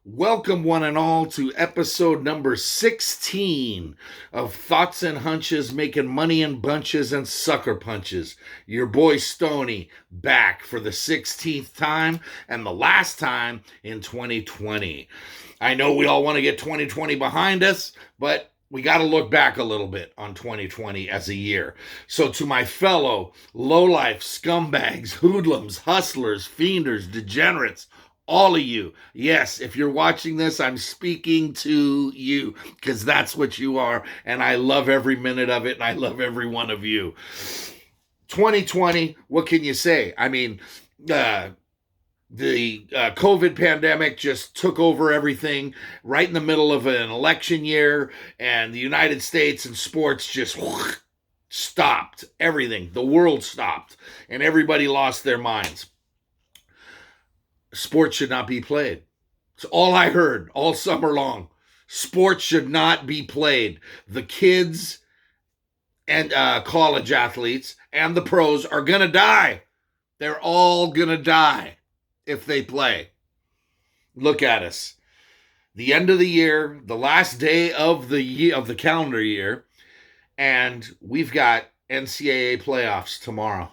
Welcome, one and all, to episode number 16 of Thoughts and Hunches, making money in bunches and sucker punches. Your boy Stony back for the 16th time and the last time in 2020. I know we all want to get 2020 behind us, but we got to look back a little bit on 2020 as a year. So to my fellow lowlife scumbags, hoodlums, hustlers, fienders, degenerates, all of you. Yes, if you're watching this, I'm speaking to you because that's what you are. And I love every minute of it. And I love every one of you. 2020, what can you say? I mean, the COVID pandemic just took over everything right in the middle of an election year. And the United States and sports just stopped everything. The world stopped. And everybody lost their minds. Sports should not be played. It's all I heard all summer long. Sports should not be played. The kids and college athletes and the pros are going to die. They're all going to die if they play. Look at us. The end of the year, the last day of the calendar year, and we've got NCAA playoffs tomorrow.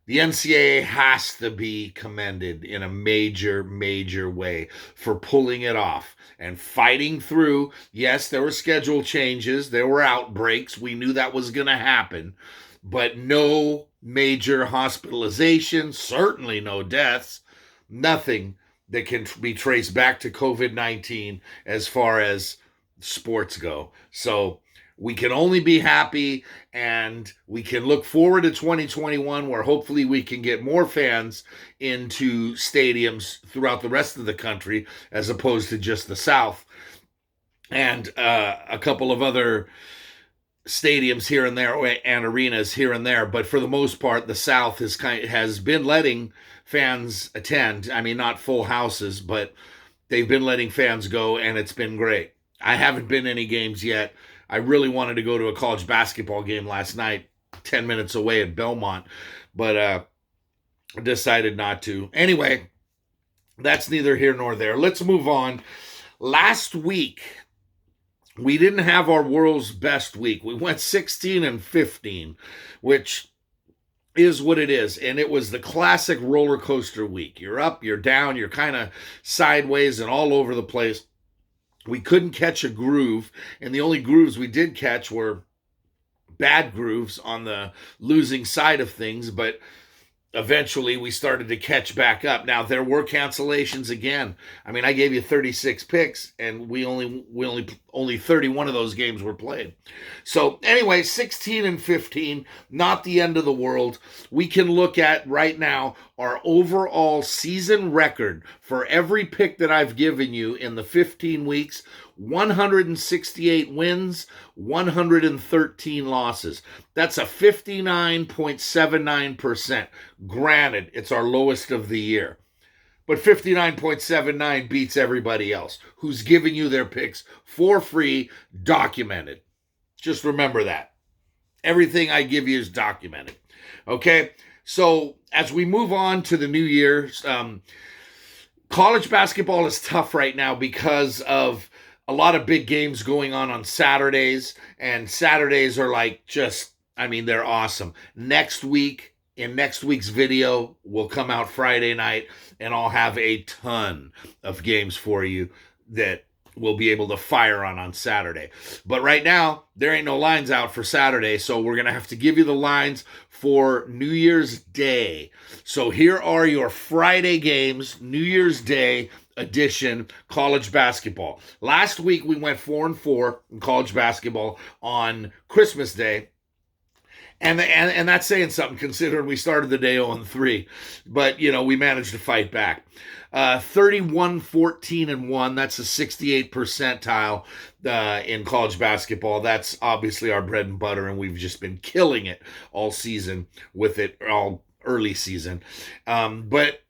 The NCAA has to be commended in a major, major way for pulling it off and fighting through. Yes, there were schedule changes. There were outbreaks. We knew that was going to happen. But no major hospitalizations, certainly no deaths, nothing that can be traced back to COVID-19 as far as sports go. So we can only be happy, and we can look forward to 2021 where hopefully we can get more fans into stadiums throughout the rest of the country as opposed to just the South, and a couple of other stadiums here and there and arenas here and there. But for the most part, the South has been letting fans attend. I mean, not full houses, but they've been letting fans go, and it's been great. I haven't been to any games yet. I really wanted to go to a college basketball game last night, 10 minutes away at Belmont, but decided not to. Anyway, that's neither here nor there. Let's move on. Last week, we didn't have our world's best week. We went 16 and 15, which is what it is. And it was the classic roller coaster week. You're up, you're down, you're kind of sideways and all over the place. We couldn't catch a groove, and the only grooves we did catch were bad grooves on the losing side of things, but eventually we started to catch back up. Now, there were cancellations again. I mean, I gave you 36 picks, and only 31 of those games were played. So anyway, 16 and 15, not the end of the world. We can look at right now our overall season record for every pick that I've given you in the 15 weeks. 168 wins, 113 losses. That's a 59.79%. Granted, it's our lowest of the year. But 59.79 beats everybody else who's giving you their picks for free, documented. Just remember that. Everything I give you is documented. Okay? So as we move on to the new year, college basketball is tough right now because of a lot of big games going on Saturdays, and Saturdays are like they're awesome. Next week's video will come out Friday night, and I'll have a ton of games for you that we'll be able to fire on Saturday. But right now, there ain't no lines out for Saturday, so we're going to have to give you the lines for New Year's Day. So here are your Friday games, New Year's Day edition college basketball. Last week, we went 4-4 in college basketball on Christmas Day. And that's saying something considering we started the day 0-3. But, we managed to fight back. 31-14-1. That's a 68th percentile in college basketball. That's obviously our bread and butter, and we've just been killing it all season with it, all early season. But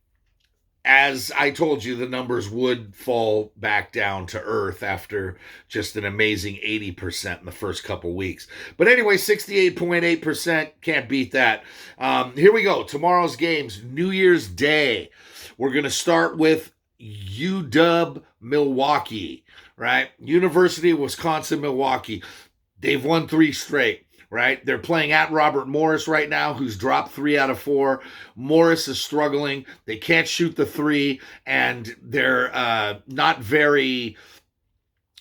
as I told you, the numbers would fall back down to earth after just an amazing 80% in the first couple weeks. But anyway, 68.8%, can't beat that. Here we go. Tomorrow's games, New Year's Day. We're going to start with UW Milwaukee, right? University of Wisconsin Milwaukee. They've won 3 straight, right? They're playing at Robert Morris right now, who's dropped 3 out of 4. Morris is struggling. They can't shoot the 3, and they're not very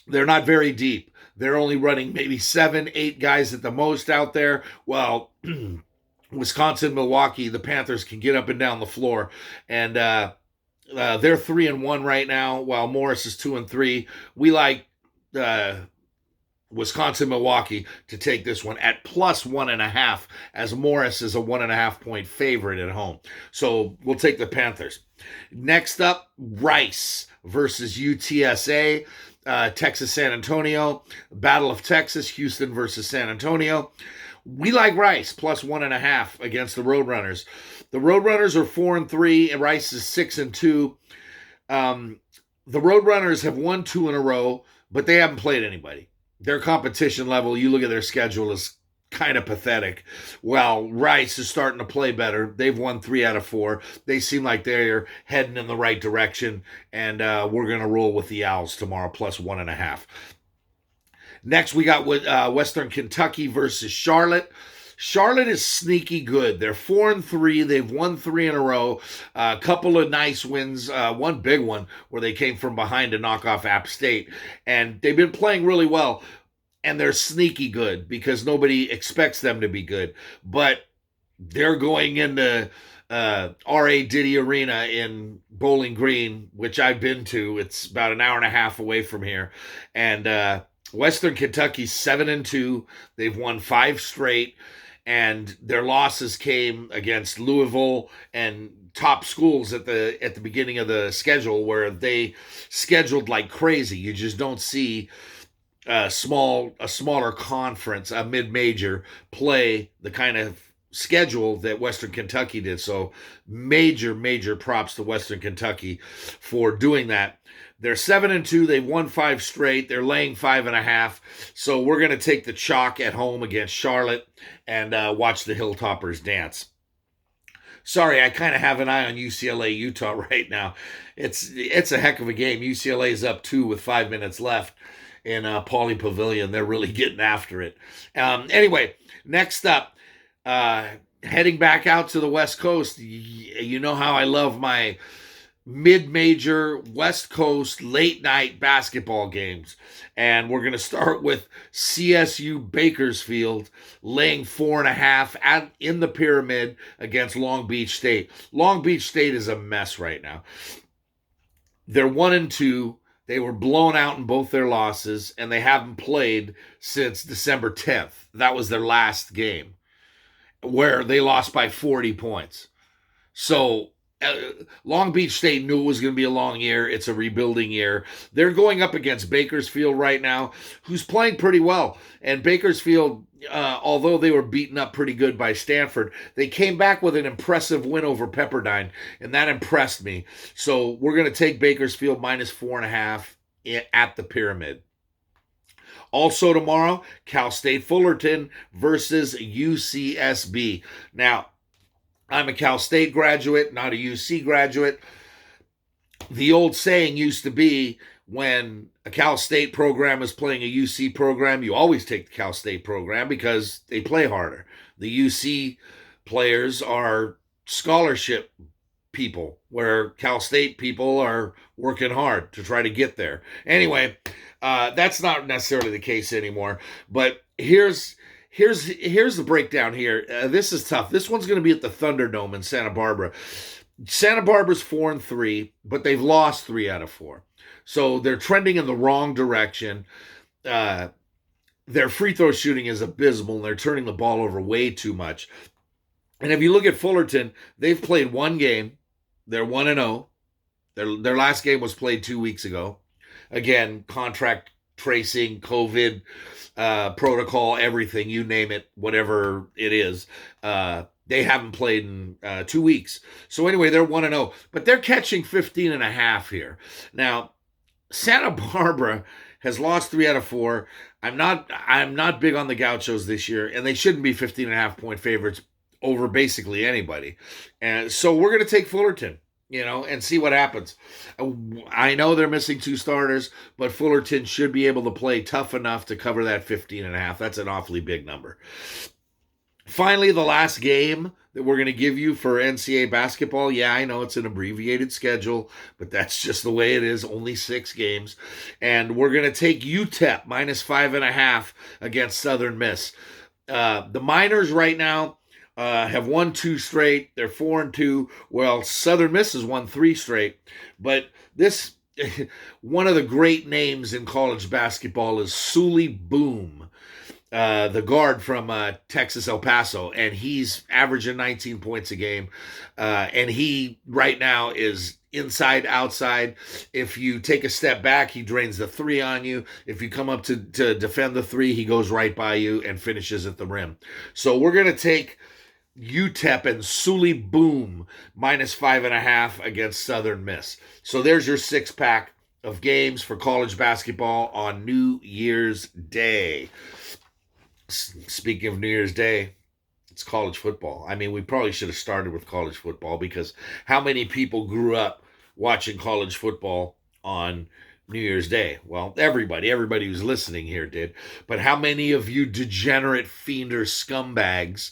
deep. They're only running maybe 7, 8 guys at the most out there. Well, Wisconsin, Milwaukee, the Panthers can get up and down the floor, and they're 3-1 right now, while Morris is 2-3. We like Wisconsin, Milwaukee to take this one at plus 1.5, as Morris is a 1.5 point favorite at home. So we'll take the Panthers. Next up, Rice versus UTSA. Texas San Antonio, Battle of Texas, Houston versus San Antonio. We like Rice plus 1.5 against the Roadrunners. The Roadrunners are 4-3, and Rice is 6-2. The Roadrunners have won 2 in a row, but they haven't played anybody. Their competition level, you look at their schedule, is kind of pathetic. Well, Rice is starting to play better. They've won 3 out of 4. They seem like they're heading in the right direction, and we're going to roll with the Owls tomorrow, plus 1.5. Next, we got Western Kentucky versus Charlotte. Charlotte is sneaky good. They're 4-3. They've won 3 in a row. A couple of nice wins. One big one where they came from behind to knock off App State. And they've been playing really well. And they're sneaky good because nobody expects them to be good. But they're going into R.A. Diddy Arena in Bowling Green, which I've been to. It's about an hour and a half away from here. And Western Kentucky's 7-2. They've won 5 straight. And their losses came against Louisville and top schools at the beginning of the schedule, where they scheduled like crazy. You just don't see a smaller conference, a mid-major, play the kind of schedule that Western Kentucky did. So major props to Western Kentucky for doing that. They're 7-2. They've won 5 straight. They're laying 5.5. So we're going to take the chalk at home against Charlotte and watch the Hilltoppers dance. Sorry, I kind of have an eye on UCLA, Utah right now. It's a heck of a game. UCLA's up 2 with 5 minutes left in Pauley Pavilion. They're really getting after it. Anyway, next up, heading back out to the West Coast. You know how I love my mid-major West Coast late-night basketball games. And we're going to start with CSU Bakersfield laying 4.5 in the Pyramid against Long Beach State. Long Beach State is a mess right now. They're 1-2. They were blown out in both their losses, and they haven't played since December 10th. That was their last game, where they lost by 40 points. So Long Beach State knew it was going to be a long year. It's a rebuilding year. They're going up against Bakersfield right now, who's playing pretty well. And Bakersfield, although they were beaten up pretty good by Stanford, they came back with an impressive win over Pepperdine, and that impressed me. So we're going to take Bakersfield minus 4.5 at the Pyramid. Also tomorrow, Cal State Fullerton versus UCSB. Now, I'm a Cal State graduate, not a UC graduate. The old saying used to be, when a Cal State program is playing a UC program, you always take the Cal State program because they play harder. The UC players are scholarship people, where Cal State people are working hard to try to get there. Anyway, that's not necessarily the case anymore. But here's the breakdown here. This is tough. This one's going to be at the Thunderdome in Santa Barbara. Santa Barbara's 4-3, but they've lost 3 out of 4. So they're trending in the wrong direction. Their free throw shooting is abysmal, and they're turning the ball over way too much. And if you look at Fullerton, they've played 1 game. They're 1-0. Their last game was played 2 weeks ago. Again, contract tracing, COVID, protocol, everything, you name it, whatever it is. They haven't played in 2 weeks. So anyway, they're 1-0, but they're catching 15.5 here. Now, Santa Barbara has lost 3 out of 4. I'm not big on the Gauchos this year, and they shouldn't be 15.5 point favorites over basically anybody. And so we're going to take Fullerton. and see what happens. I know they're missing 2 starters, but Fullerton should be able to play tough enough to cover that 15.5. That's an awfully big number. Finally, the last game that we're going to give you for NCAA basketball. Yeah, I know it's an abbreviated schedule, but that's just the way it is. Only 6 games. And we're going to take UTEP -5.5 against Southern Miss. The Miners right now have won 2 straight. They're 4-2. Well, Southern Miss has won 3 straight. But this, one of the great names in college basketball is Sully Boom, the guard from Texas El Paso, and he's averaging 19 points a game. And he right now is inside, outside. If you take a step back, he drains the 3 on you. If you come up to defend the 3, he goes right by you and finishes at the rim. So we're going to take UTEP and Sully Boom -5.5 against Southern Miss. So there's your 6-pack of games for college basketball on New Year's Day. Speaking of New Year's Day, it's college football. I mean, we probably should have started with college football, because how many people grew up watching college football on New Year's Day? Well, everybody who's listening here did. But how many of you degenerate fiender scumbags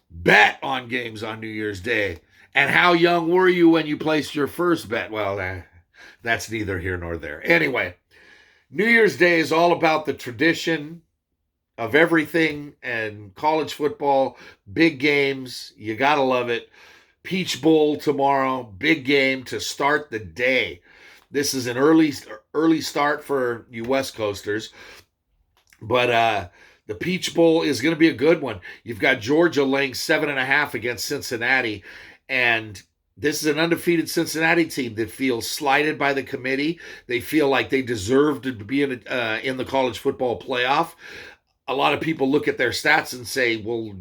bet on games on New Year's Day? And how young were you when you placed your first bet? Well, that's neither here nor there. Anyway, New Year's Day is all about the tradition of everything, and college football, big games, you gotta love it. Peach Bowl tomorrow, big game to start the day. This is an early start for you West Coasters, but the Peach Bowl is going to be a good one. You've got Georgia laying 7.5 against Cincinnati, and this is an undefeated Cincinnati team that feels slighted by the committee. They feel like they deserve to be in the college football playoff. A lot of people look at their stats and say, well,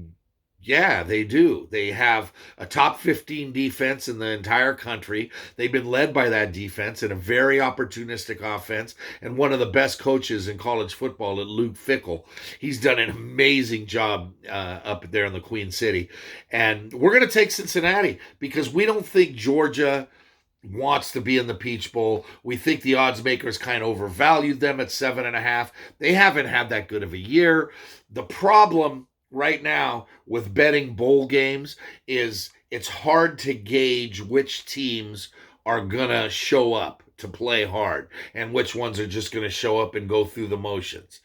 yeah, they do. They have a top 15 defense in the entire country. They've been led by that defense and a very opportunistic offense, and one of the best coaches in college football, Luke Fickell. He's done an amazing job up there in the Queen City. And we're going to take Cincinnati because we don't think Georgia wants to be in the Peach Bowl. We think the odds makers kind of overvalued them at 7.5. They haven't had that good of a year. The problem right now with betting bowl games is it's hard to gauge which teams are gonna show up to play hard and which ones are just gonna show up and go through the motions.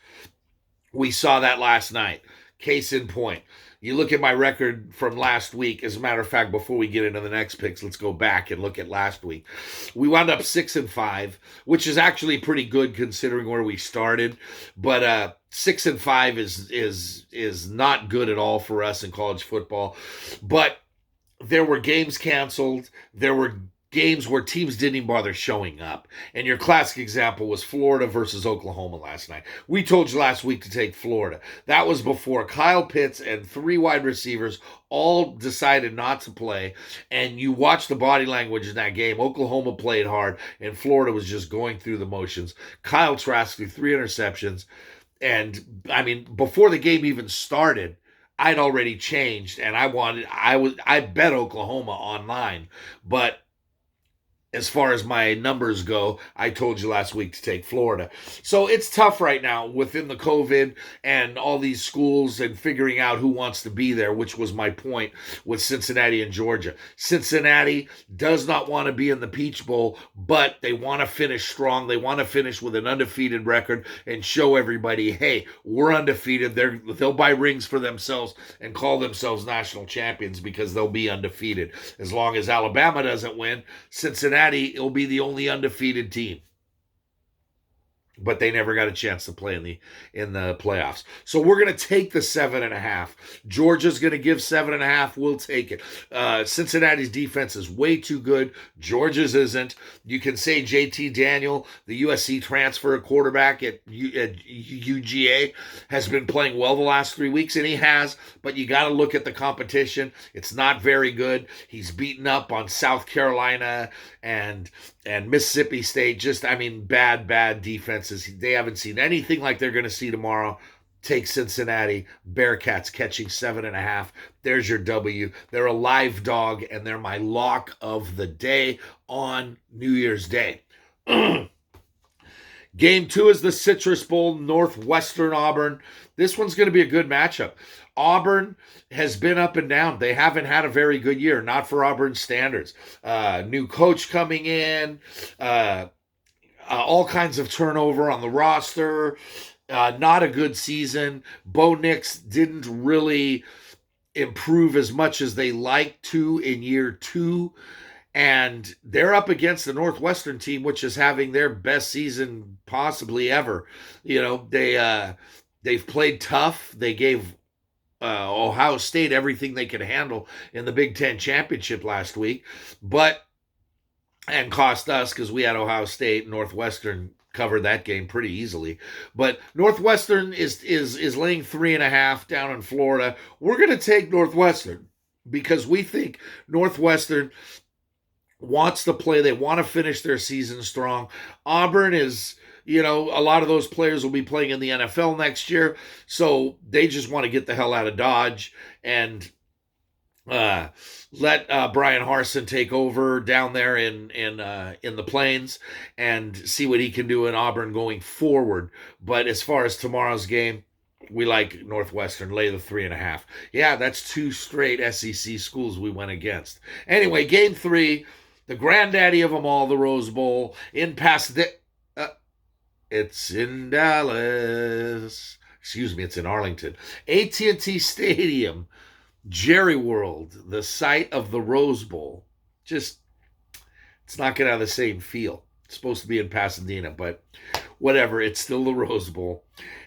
We saw that last night. Case in point, you look at my record from last week. As a matter of fact, before we get into the next picks, let's go back and look at last week. We wound up 6-5, which is actually pretty good considering where we started. But 6-5 is not good at all for us in college football. But there were games canceled. There were games where teams didn't even bother showing up. And your classic example was Florida versus Oklahoma last night. We told you last week to take Florida. That was before Kyle Pitts and 3 wide receivers all decided not to play. And you watch the body language in that game. Oklahoma played hard, and Florida was just going through the motions. Kyle Trask threw 3 interceptions. And, I mean, before the game even started, I'd already changed, and I bet Oklahoma online. But as far as my numbers go, I told you last week to take Florida. So it's tough right now within the COVID and all these schools and figuring out who wants to be there, which was my point with Cincinnati and Georgia. Cincinnati does not want to be in the Peach Bowl, but they want to finish strong. They want to finish with an undefeated record and show everybody, hey, we're undefeated. They'll buy rings for themselves and call themselves national champions because they'll be undefeated. As long as Alabama doesn't win, Cincinnati will be the only undefeated team. But they never got a chance to play in the playoffs. So we're going to take the 7.5. Georgia's going to give 7.5. We'll take it. Cincinnati's defense is way too good. Georgia's isn't. You can say JT Daniel, the USC transfer quarterback at UGA, has been playing well the last 3 weeks, and he has. But you got to look at the competition. It's not very good. He's beaten up on South Carolina and Mississippi State. Just, I mean, bad defenses. They haven't seen anything like they're going to see tomorrow. Take Cincinnati. Bearcats catching 7.5. There's your W. They're a live dog, and they're my lock of the day on New Year's Day. Game 2 is the Citrus Bowl, Northwestern Auburn. This one's going to be a good matchup. Auburn has been up and down. They haven't had a very good year, not for Auburn standards. New coach coming in, all kinds of turnover on the roster, not a good season. Bo Nix didn't really improve as much as they like to in year 2. And they're up against the Northwestern team, which is having their best season possibly ever. You know, they've played tough. They gave Ohio State everything they could handle in the Big Ten championship last week, and cost us because we had Ohio State. Northwestern covered that game pretty easily. But Northwestern is laying 3.5 down in Florida. We're going to take Northwestern because we think Northwestern wants to play. They want to finish their season strong. Auburn is, a lot of those players will be playing in the NFL next year, so they just want to get the hell out of Dodge and let Brian Harsin take over down there in the Plains and see what he can do in Auburn going forward. But as far as tomorrow's game, we like Northwestern, lay the 3.5. Yeah, that's 2 straight SEC schools we went against. Anyway, game 3, the granddaddy of them all, the Rose Bowl, in Pasadena. It's in Dallas. Excuse me, it's in Arlington. AT&T Stadium, Jerry World, the site of the Rose Bowl. Just, it's not going to have the same feel. It's supposed to be in Pasadena, but whatever. It's still the Rose Bowl.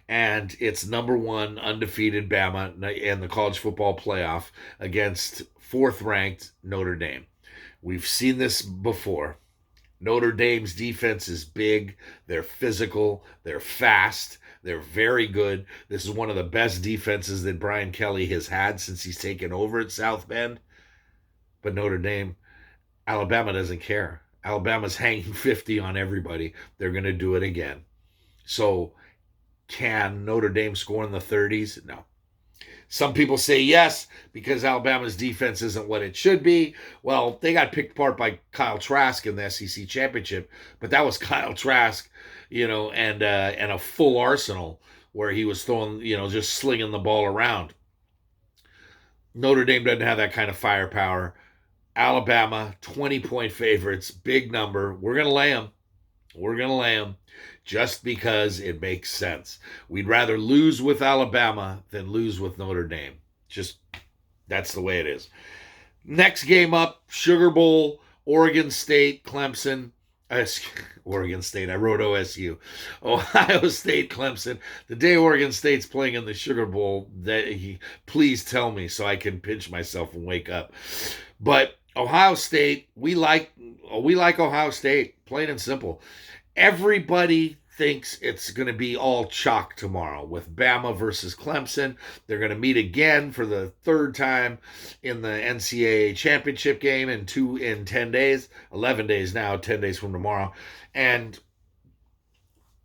And it's number 1 undefeated Bama in the college football playoff against 4th-ranked Notre Dame. We've seen this before. Notre Dame's defense is big. They're physical. They're fast. They're very good. This is one of the best defenses that Brian Kelly has had since he's taken over at South Bend. But Notre Dame, Alabama doesn't care. Alabama's hanging 50 on everybody. They're going to do it again. So can Notre Dame score in the 30s? No. Some people say yes, because Alabama's defense isn't what it should be. Well, they got picked apart by Kyle Trask in the SEC championship, but that was Kyle Trask, and a full arsenal where he was throwing, just slinging the ball around. Notre Dame doesn't have that kind of firepower. Alabama, 20-point favorites, big number. We're going to lay them. We're going to lay them. Just because it makes sense. We'd rather lose with Alabama than lose with Notre Dame. Just, that's the way it is. Next game up, Sugar Bowl, Oregon State, Clemson. Oregon State, I wrote OSU. Ohio State, Clemson. The day Oregon State's playing in the Sugar Bowl, please tell me so I can pinch myself and wake up. But Ohio State, we like Ohio State, plain and simple. Everybody thinks it's going to be all chalk tomorrow with Bama versus Clemson. They're going to meet again for the 3rd time in the NCAA championship game in 10 days, 11 days now, 10 days from tomorrow. And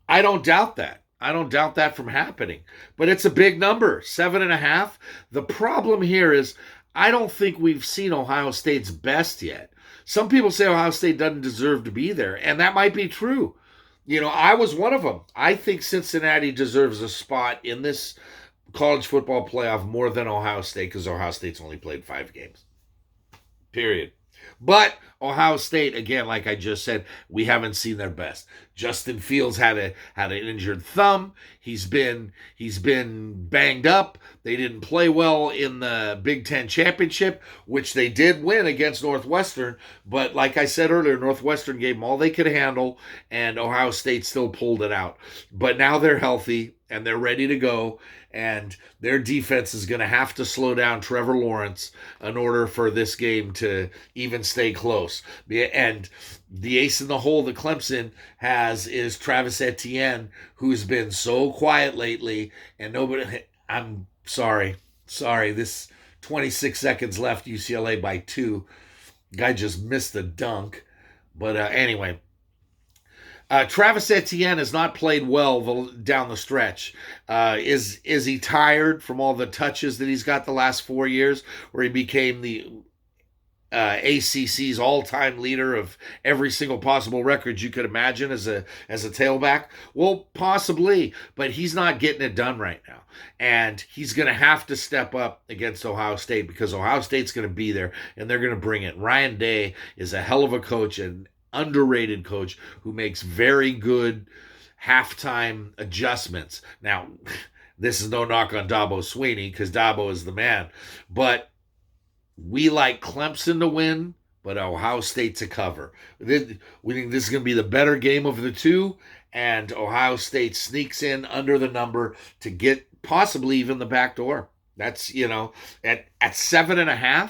I don't doubt that. I don't doubt that from happening. But it's a big number, 7.5. The problem here is I don't think we've seen Ohio State's best yet. Some people say Ohio State doesn't deserve to be there, and that might be true. I was one of them. I think Cincinnati deserves a spot in this college football playoff more than Ohio State because Ohio State's only played 5 games. Period. But Ohio State, again, like I just said, we haven't seen their best. Justin Fields had an injured thumb. He's been banged up. They didn't play well in the Big Ten championship, which they did win against Northwestern. But like I said earlier, Northwestern gave them all they could handle, and Ohio State still pulled it out. But now they're healthy, and they're ready to go, and their defense is going to have to slow down Trevor Lawrence in order for this game to even stay close. And the ace in the hole that Clemson has is Travis Etienne, who's been so quiet lately, and nobody... I'm sorry. This 26 seconds left, UCLA by 2. Guy just missed the dunk. But anyway, Travis Etienne has not played well down the stretch. Is he tired from all the touches that he's got the last 4 years, where he became the ACC's all-time leader of every single possible record you could imagine as a tailback? Well, possibly, but he's not getting it done right now, and he's going to have to step up against Ohio State, because Ohio State's going to be there and they're going to bring it. Ryan Day is a hell of a coach, and underrated coach who makes very good halftime adjustments. Now, this is no knock on Dabo Swinney, because Dabo is the man, but we like Clemson to win, but Ohio State to cover. We think this is going to be the better game of the two, and Ohio State sneaks in under the number to get possibly even the back door. That's, at 7.5,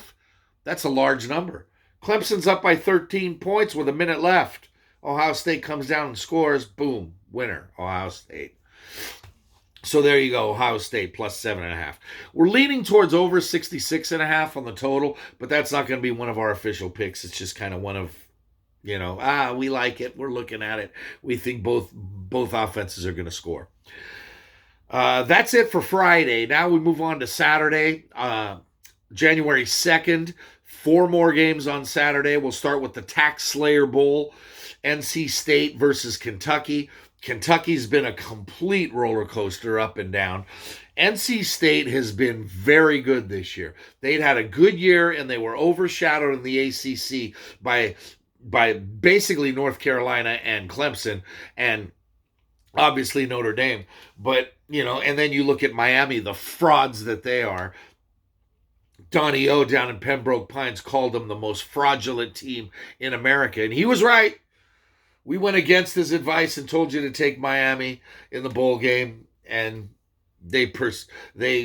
that's a large number. Clemson's up by 13 points with a minute left. Ohio State comes down and scores. Boom. Winner. Ohio State. So there you go. Ohio State plus 7.5. We're leaning towards over 66.5 on the total, but that's not going to be one of our official picks. It's just kind of one of, we like it. We're looking at it. We think both offenses are going to score. That's it for Friday. Now we move on to Saturday, January 2nd. 4 more games on Saturday. We'll start with the Tax Slayer Bowl, NC State versus Kentucky. Kentucky's been a complete roller coaster up and down. NC State has been very good this year. They'd had a good year, and they were overshadowed in the ACC by basically North Carolina and Clemson, and obviously Notre Dame. But, and then you look at Miami, the frauds that they are. Donnie O down in Pembroke Pines called them the most fraudulent team in America, and he was right. We went against his advice and told you to take Miami in the bowl game, and they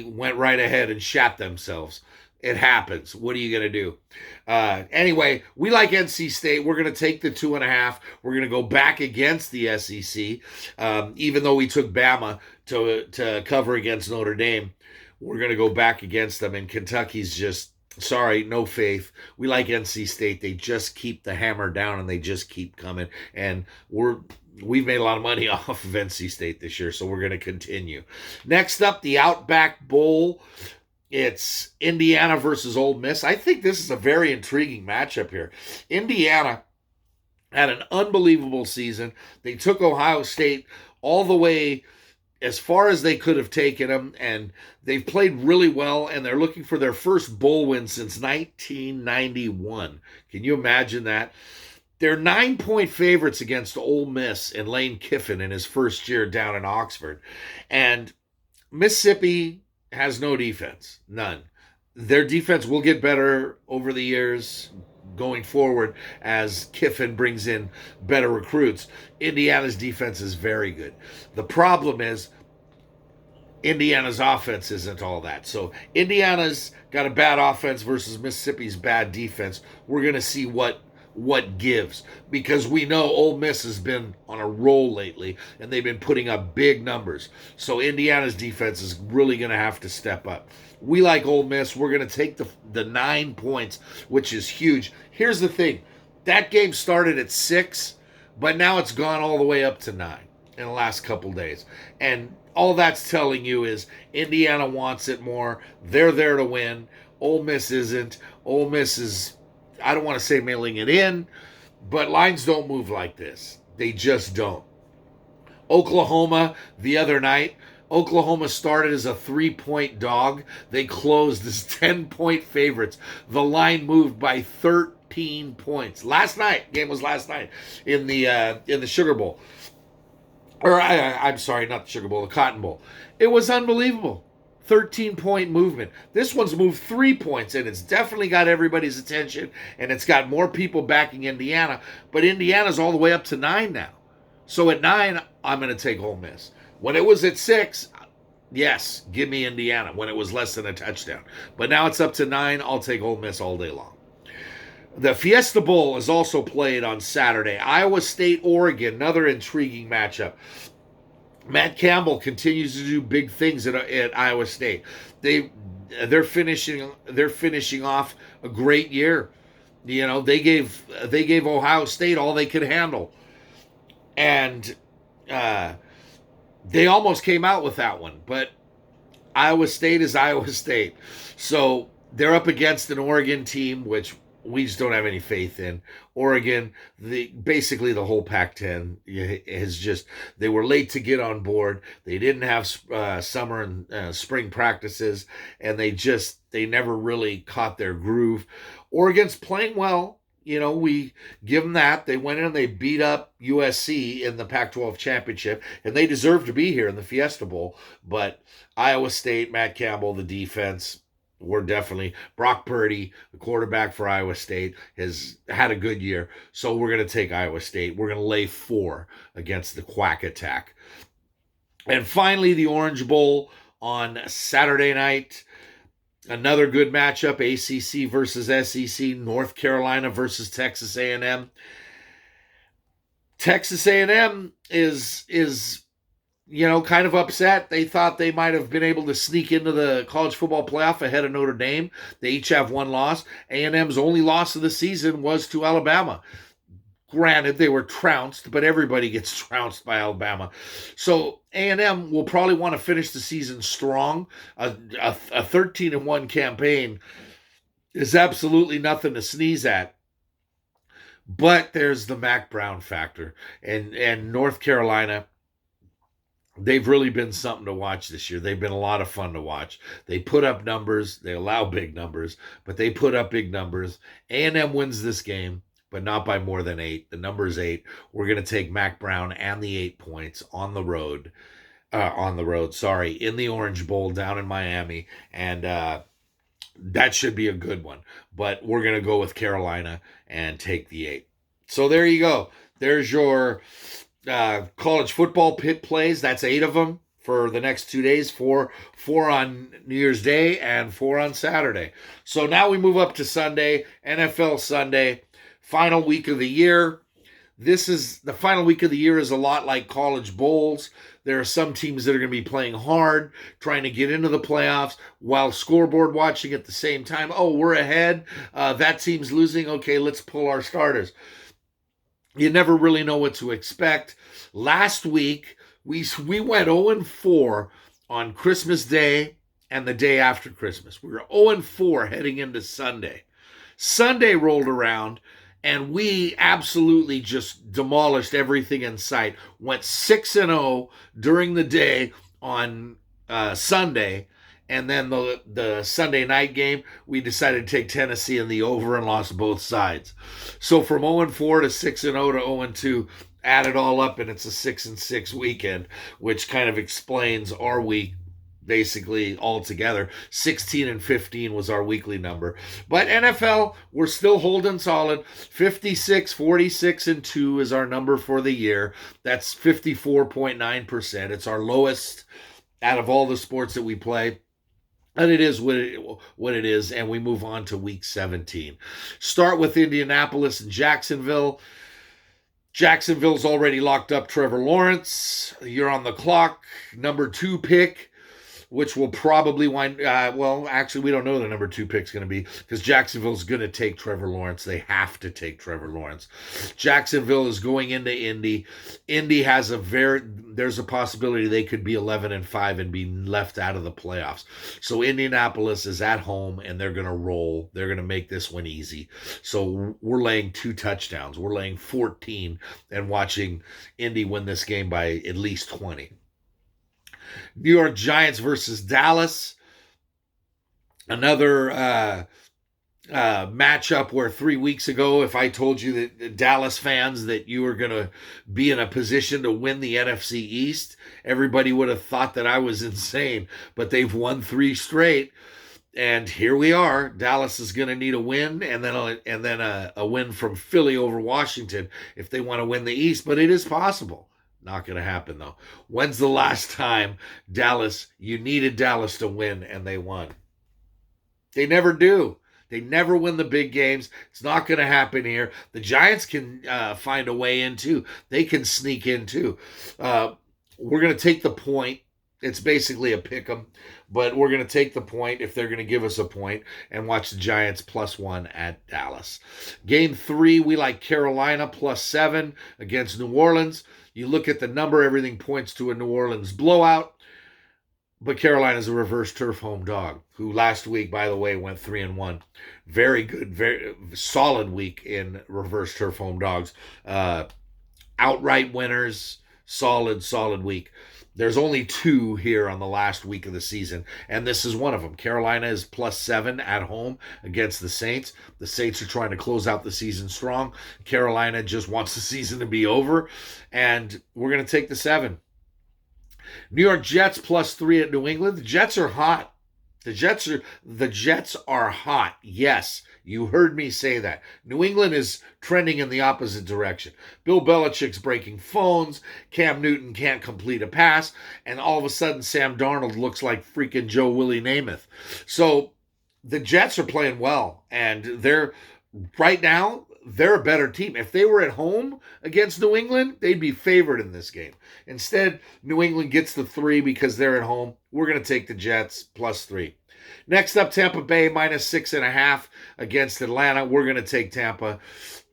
went right ahead and shat themselves. It happens. What are you going to do? Anyway, we like NC State. We're going to take the 2.5. We're going to go back against the SEC, even though we took Bama to cover against Notre Dame. We're going to go back against them, and Kentucky's just, sorry, no faith. We like NC State. They just keep the hammer down, and they just keep coming. And we've made a lot of money off of NC State this year, so we're going to continue. Next up, the Outback Bowl. It's Indiana versus Ole Miss. I think this is a very intriguing matchup here. Indiana had an unbelievable season. They took Ohio State all the way as far as they could have taken them, and they've played really well, and they're looking for their first bowl win since 1991. Can you imagine that? They're 9-point favorites against Ole Miss and Lane Kiffin in his first year down in Oxford. And Mississippi has no defense, none. Their defense will get better over the years going forward as Kiffin brings in better recruits. Indiana's defense is very good. The problem is Indiana's offense isn't all that. So Indiana's got a bad offense versus Mississippi's bad defense. We're going to see what gives, because we know Ole Miss has been on a roll lately, and they've been putting up big numbers. So Indiana's defense is really going to have to step up. We like Ole Miss. We're going to take the 9 points, which is huge. Here's the thing. That game started at 6, but now it's gone all the way up to 9 in the last couple days. And all that's telling you is Indiana wants it more. They're there to win. Ole Miss isn't. Ole Miss is, I don't want to say mailing it in, but lines don't move like this. They just don't. Oklahoma the other night, Oklahoma started as a 3-point dog. They closed as 10-point favorites. The line moved by 13 points. Game was last night in the Sugar Bowl. I'm sorry, not the Sugar Bowl, the Cotton Bowl. It was unbelievable. 13-point movement. This one's moved 3 points, and it's definitely got everybody's attention, and it's got more people backing Indiana, but Indiana's all the way up to 9 now. So at 9, I'm going to take Ole Miss. When it was at 6, yes, give me Indiana when it was less than a touchdown. But now it's up to 9, I'll take Ole Miss all day long. The Fiesta Bowl is also played on Saturday. Iowa State, Oregon, another intriguing matchup. Matt Campbell continues to do big things at Iowa State. They're finishing off a great year. They gave Ohio State all they could handle. And uh, they almost came out with that one, but Iowa State is Iowa State. So they're up against an Oregon team, which we just don't have any faith in. Oregon, basically the whole Pac-10 is just, they were late to get on board. They didn't have summer and spring practices, and they never really caught their groove. Oregon's playing well. We give them that. They went in and they beat up USC in the Pac-12 championship, and they deserve to be here in the Fiesta Bowl. But Iowa State, Matt Campbell, the defense, we're definitely, Brock Purdy, the quarterback for Iowa State, has had a good year. So we're going to take Iowa State. We're going to lay 4 against the Quack Attack. And finally, the Orange Bowl on Saturday night. Another good matchup, ACC versus SEC, North Carolina versus Texas A&M. Texas A&M is kind of upset. They thought they might have been able to sneak into the college football playoff ahead of Notre Dame. They each have one loss. A&M's only loss of the season was to Alabama. Granted, they were trounced, but everybody gets trounced by Alabama. So A&M will probably want to finish the season strong. A 13-1 campaign is absolutely nothing to sneeze at. But there's the Mac Brown factor. And North Carolina, they've really been something to watch this year. They've been a lot of fun to watch. They put up numbers. They allow big numbers, but they put up big numbers. A&M wins this game, but not by more than 8. The number is 8. We're going to take Mac Brown and the 8 points in the Orange Bowl down in Miami. And that should be a good one. But we're going to go with Carolina and take the 8. So there you go. There's your college football pit plays. That's 8 of them for the next 2 days. 4 on New Year's Day and 4 on Saturday. So now we move up to Sunday, NFL Sunday. Final week of the year. The final week of the year is a lot like college bowls. There are some teams that are going to be playing hard, trying to get into the playoffs while scoreboard watching at the same time. Oh, we're ahead. That team's losing. Okay, let's pull our starters. You never really know what to expect. Last week, we went 0-4 on Christmas Day and the day after Christmas. We were 0-4 heading into Sunday. Sunday rolled around, and we absolutely just demolished everything in sight. Went 6-0 during the day on Sunday. And then the Sunday night game, we decided to take Tennessee in the over and lost both sides. So from 0-4 to 6-0 to 0-2, add it all up, and it's a 6-6 weekend, which kind of explains our week basically all together. 16-15 was our weekly number. But NFL, we're still holding solid. 46-46-2 is our number for the year. That's 54.9%. It's our lowest out of all the sports that we play. And it is what it is, and we move on to week 17. Start with Indianapolis and Jacksonville. Jacksonville's already locked up Trevor Lawrence. You're on the clock. Number 2 pick, which will probably actually, we don't know the number 2 pick's going to be, because Jacksonville's going to take Trevor Lawrence. They have to take Trevor Lawrence. Jacksonville is going into Indy. Indy has there's a possibility they could be 11-5 and be left out of the playoffs. So Indianapolis is at home, and they're going to roll. They're going to make this one easy. So we're laying 2 touchdowns. We're laying 14 and watching Indy win this game by at least 20. New York Giants versus Dallas. Another matchup where 3 weeks ago, if I told you that Dallas fans that you were going to be in a position to win the NFC East, everybody would have thought that I was insane. But they've won 3 straight. And here we are. Dallas is going to need a win, and then a win from Philly over Washington if they want to win the East. But it is possible. Not going to happen, though. When's the last time you needed Dallas to win and they won? They never do. They never win the big games. It's not going to happen here. The Giants can find a way in, too. They can sneak in, too. We're going to take the point It's basically a pick 'em, but we're going to take the point if they're going to give us a point and watch the Giants +1 at Dallas. Game 3, we like Carolina +7 against New Orleans. You look at the number, everything points to a New Orleans blowout. But Carolina's a reverse turf home dog, who last week, by the way, went 3-1. Very good, very solid week in reverse turf home dogs. Outright winners, solid week. There's only 2 here on the last week of the season, and this is one of them. Carolina is +7 at home against the Saints. The Saints are trying to close out the season strong. Carolina just wants the season to be over, and we're going to take the 7. New York Jets +3 at New England. The Jets are hot. The Jets are hot. Yes, you heard me say that. New England is trending in the opposite direction. Bill Belichick's breaking phones. Cam Newton can't complete a pass. And all of a sudden, Sam Darnold looks like freaking Joe Willie Namath. So the Jets are playing well. And right now, they're a better team. If they were at home against New England, they'd be favored in this game. Instead, New England gets the 3 because they're at home. We're going to take the Jets +3. Next up, Tampa Bay -6.5 against Atlanta. We're going to take Tampa.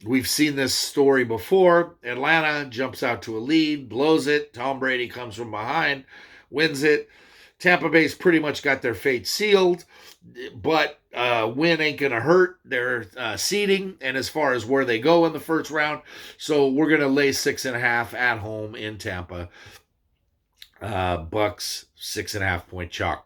We've seen this story before. Atlanta jumps out to a lead, blows it. Tom Brady comes from behind, wins it. Tampa Bay's pretty much got their fate sealed, but win ain't going to hurt their seeding and as far as where they go in the first round. So we're going to lay 6.5 at home in Tampa. Bucks 6.5 point chalk.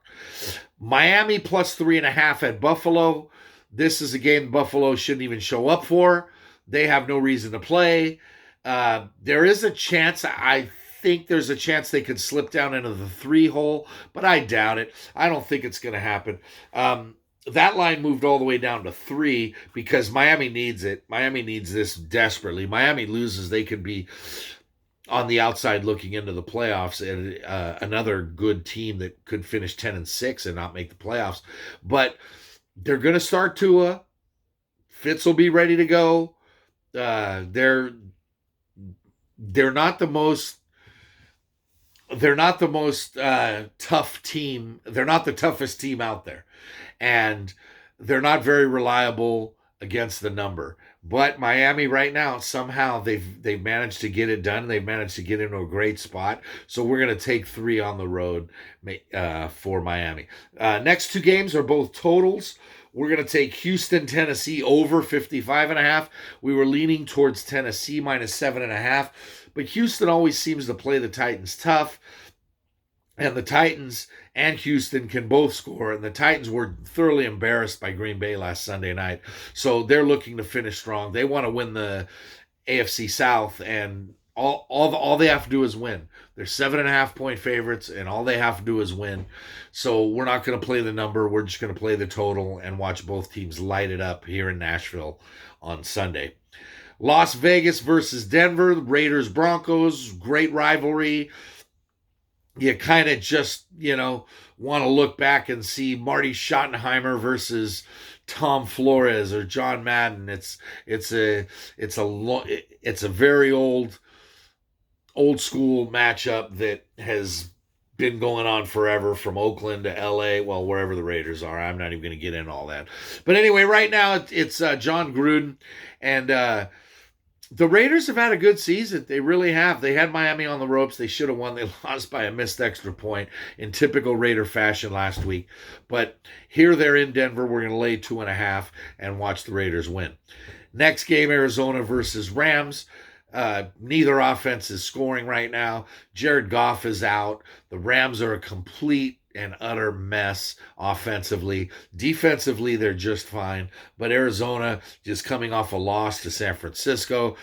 Miami +3.5 at Buffalo. This is a game Buffalo shouldn't even show up for. They have no reason to play. There is a chance, I think there's a chance they could slip down into the 3 hole, but I doubt it. I don't think it's going to happen. That line moved all the way down to 3 because Miami needs it. Miami needs this desperately. Miami loses, they could be on the outside looking into the playoffs and another good team that could finish 10-6 and not make the playoffs. But they're going to start Tua. Fitz will be ready to go. They're not the most tough team. They're not the toughest team out there. And they're not very reliable against the number. But Miami right now, somehow they've managed to get it done. They've managed to get into a great spot. So we're going to take 3 on the road for Miami. Next 2 games are both totals. We're going to take Houston, Tennessee over 55.5. We were leaning towards Tennessee -7.5. But Houston always seems to play the Titans tough. And the Titans and Houston can both score. And the Titans were thoroughly embarrassed by Green Bay last Sunday night. So they're looking to finish strong. They want to win the AFC South. And all they have to do is win. They're 7.5 point favorites. And all they have to do is win. So we're not going to play the number. We're just going to play the total and watch both teams light it up here in Nashville on Sunday. Las Vegas versus Denver. Raiders Broncos. Great rivalry. You kind of just, want to look back and see Marty Schottenheimer versus Tom Flores or John Madden. It's a very old school matchup that has been going on forever from Oakland to LA, well, wherever the Raiders are. I'm not even going to get into all that. But anyway, right now it's John Gruden, and the Raiders have had a good season. They really have. They had Miami on the ropes. They should have won. They lost by a missed extra point in typical Raider fashion last week. But here they're in Denver. We're going to lay 2.5 and watch the Raiders win. Next game, Arizona versus Rams. Neither offense is scoring right now. Jared Goff is out. The Rams are a complete and utter mess offensively. Defensively, they're just fine. But Arizona just coming off a loss to San Francisco.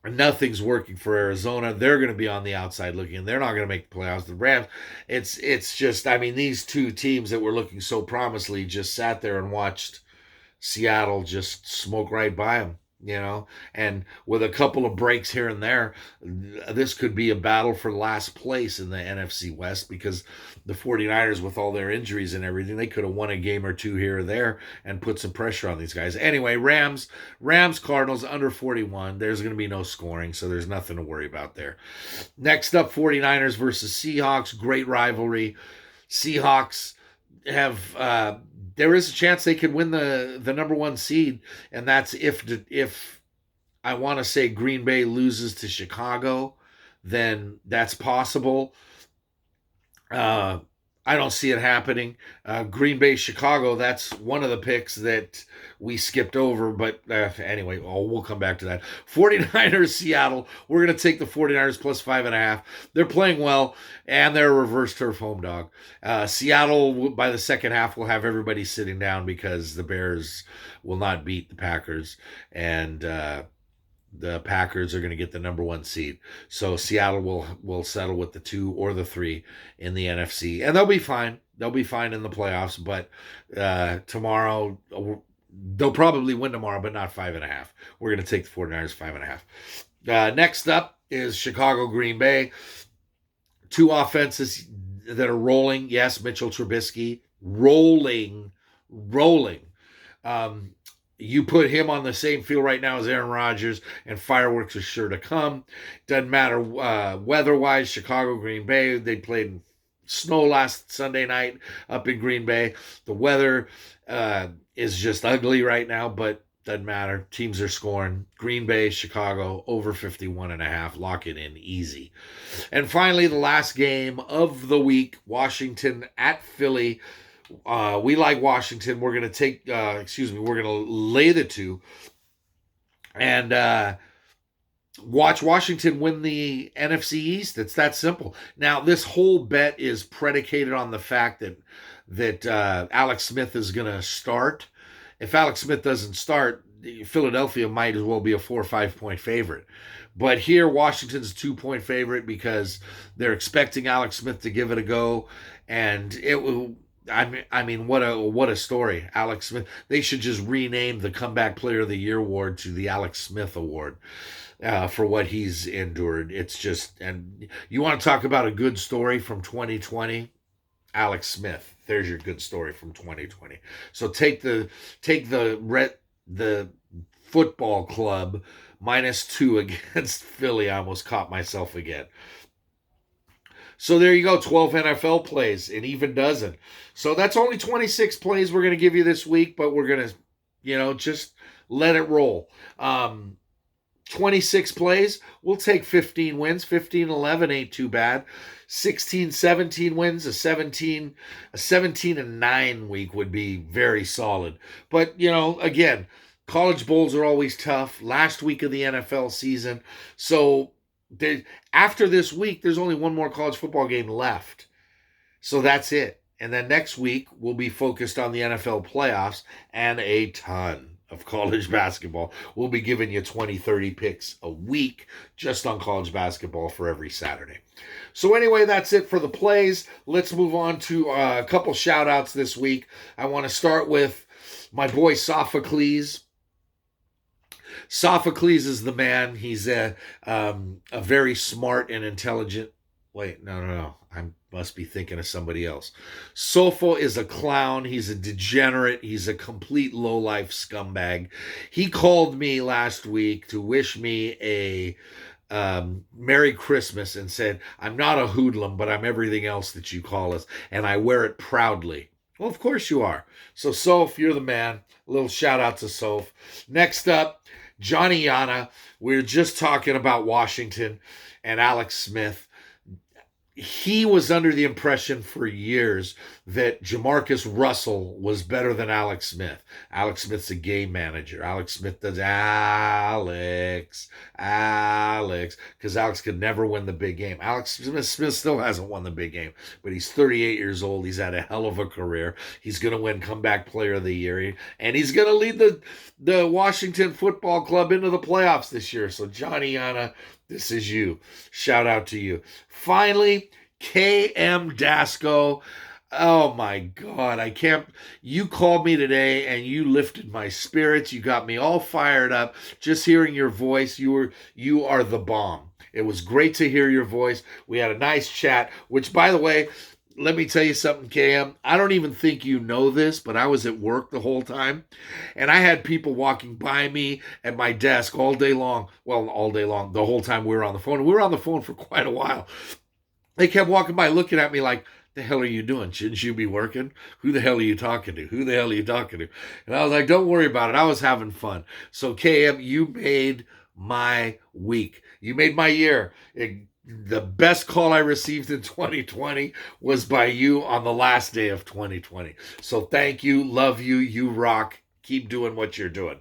Nothing's working for Arizona. They're going to be on the outside looking. They're not going to make the playoffs. The Rams, it's just, these 2 teams that were looking so promisingly just sat there and watched Seattle just smoke right by them. and with a couple of breaks here and there, this could be a battle for last place in the NFC West, because the 49ers, with all their injuries and everything, they could have won a game or two here or there and put some pressure on these guys. Anyway, Rams, Cardinals under 41. There's going to be no scoring, so there's nothing to worry about there. Next up, 49ers versus Seahawks. Great rivalry. Seahawks have there is a chance they could win the number one seed, and that's if I want to say Green Bay loses to Chicago, then that's possible. I don't see it happening. Green Bay, Chicago, that's one of the picks that we skipped over. But anyway, we'll come back to that. 49ers, Seattle. We're going to take the 49ers plus 5.5. They're playing well, and they're a reverse turf home dog. Seattle, by the second half, will have everybody sitting down because the Bears will not beat the Packers. And the Packers are going to get the number one seed. So Seattle will settle with the 2 or the 3 in the NFC. And they'll be fine. They'll be fine in the playoffs. But tomorrow, they'll probably win tomorrow, but not 5.5. We're going to take the 49ers 5.5. Next up is Chicago, Green Bay. 2 offenses that are rolling. Yes, Mitchell Trubisky. Rolling. You put him on the same field right now as Aaron Rodgers, and fireworks are sure to come. Doesn't matter weather-wise. Chicago, Green Bay, they played in snow last Sunday night up in Green Bay. The weather is just ugly right now, but doesn't matter. Teams are scoring. Green Bay, Chicago, over 51.5. Lock it in easy. And finally, the last game of the week, Washington at Philly. We like Washington. We're going to take, we're going to lay the 2 and watch Washington win the NFC East. It's that simple. Now, this whole bet is predicated on the fact that Alex Smith is going to start. If Alex Smith doesn't start, Philadelphia might as well be a 4 or 5 point favorite. But here, Washington's a 2-point favorite because they're expecting Alex Smith to give it a go, and it will. I mean, what a story. Alex Smith. They should just rename the Comeback Player of the Year award to the Alex Smith Award for what he's endured. It's just, and you want to talk about a good story from 2020? Alex Smith. There's your good story from 2020. So take the football club -2 against Philly. I almost caught myself again. So there you go, 12 NFL plays, an even dozen. So that's only 26 plays we're going to give you this week, but we're going to, just let it roll. 26 plays, we'll take 15 wins. 15-11 ain't too bad. 16-17 wins, a 17-9 week would be very solid. But, again, college bowls are always tough. Last week of the NFL season. So after this week, there's only one more college football game left. So that's it. And then next week, we'll be focused on the NFL playoffs and a ton of college basketball. We'll be giving you 20, 30 picks a week just on college basketball for every Saturday. So anyway, that's it for the plays. Let's move on to a couple shout-outs this week. I want to start with my boy Sophocles. Sophocles is the man. He's a very smart and intelligent. Wait, no. I must be thinking of somebody else. Sopho is a clown. He's a degenerate. He's a complete low-life scumbag. He called me last week to wish me a Merry Christmas and said, I'm not a hoodlum, but I'm everything else that you call us, and I wear it proudly. Well, of course you are. So, Soph, you're the man. A little shout-out to Soph. Next up, Johnny Yana. We're just talking about Washington and Alex Smith. He was under the impression for years that Jamarcus Russell was better than Alex Smith. Alex Smith's a game manager. Alex Smith does Alex, because Alex could never win the big game. Alex Smith still hasn't won the big game, but he's 38 years old. He's had a hell of a career. He's going to win Comeback Player of the Year, and he's going to lead the Washington Football Club into the playoffs this year. So, Johnny Yana, this is you. Shout out to you. Finally, KM Dasco. Oh my God, I can't. You called me today and you lifted my spirits. You got me all fired up. Just hearing your voice, you are the bomb. It was great to hear your voice. We had a nice chat, which by the way, let me tell you something, KM. I don't even think you know this, but I was at work the whole time and I had people walking by me at my desk all day long. Well, all day long, the whole time we were on the phone. We were on the phone for quite a while. They kept walking by looking at me like, the hell are you doing? Shouldn't you be working? Who the hell are you talking to? Who the hell are you talking to? And I was like, don't worry about it. I was having fun. So, KM, you made my week. You made my year. The best call I received in 2020 was by you on the last day of 2020. So, thank you. Love you. You rock. Keep doing what you're doing.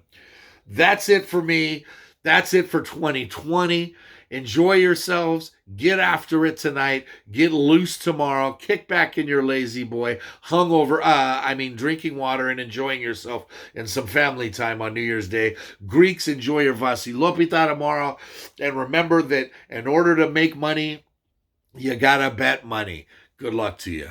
That's it for me. That's it for 2020. Enjoy yourselves. Get after it tonight. Get loose tomorrow. Kick back in your lazy boy. Drinking water and enjoying yourself and some family time on New Year's Day. Greeks, enjoy your Vasilopita tomorrow. And remember that in order to make money, you gotta bet money. Good luck to you.